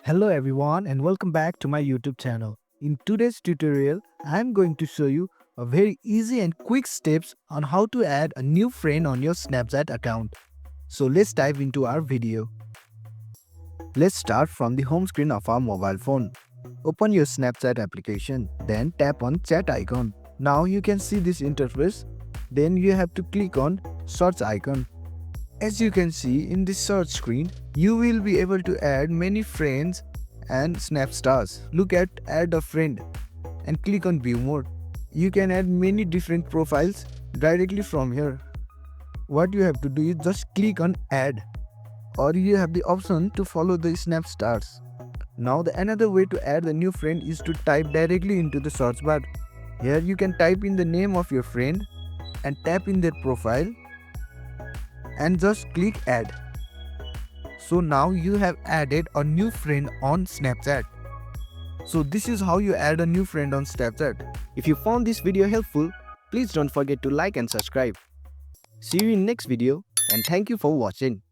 Hello everyone and welcome back to my YouTube channel. In today's tutorial, I am going to show you a very easy and quick steps on how to add a new friend on your Snapchat account. So let's dive into our video. Let's start from the home screen of our mobile phone. Open your Snapchat application, then tap on chat icon. Now you can see this interface. Then you have to click on search icon. As you can see in the search screen, you will be able to add many friends and snap stars. Look at add a friend and click on view more. You can add many different profiles directly from here. What you have to do is just click on add, or you have the option to follow the snap stars. Now the another way to add a new friend is to type directly into the search bar. Here you can type in the name of your friend and tap in their profile and just click add. So now you have added a new friend on Snapchat. So this is how you add a new friend on Snapchat. If you found this video helpful, please don't forget to like and subscribe. See you in next video and thank you for watching.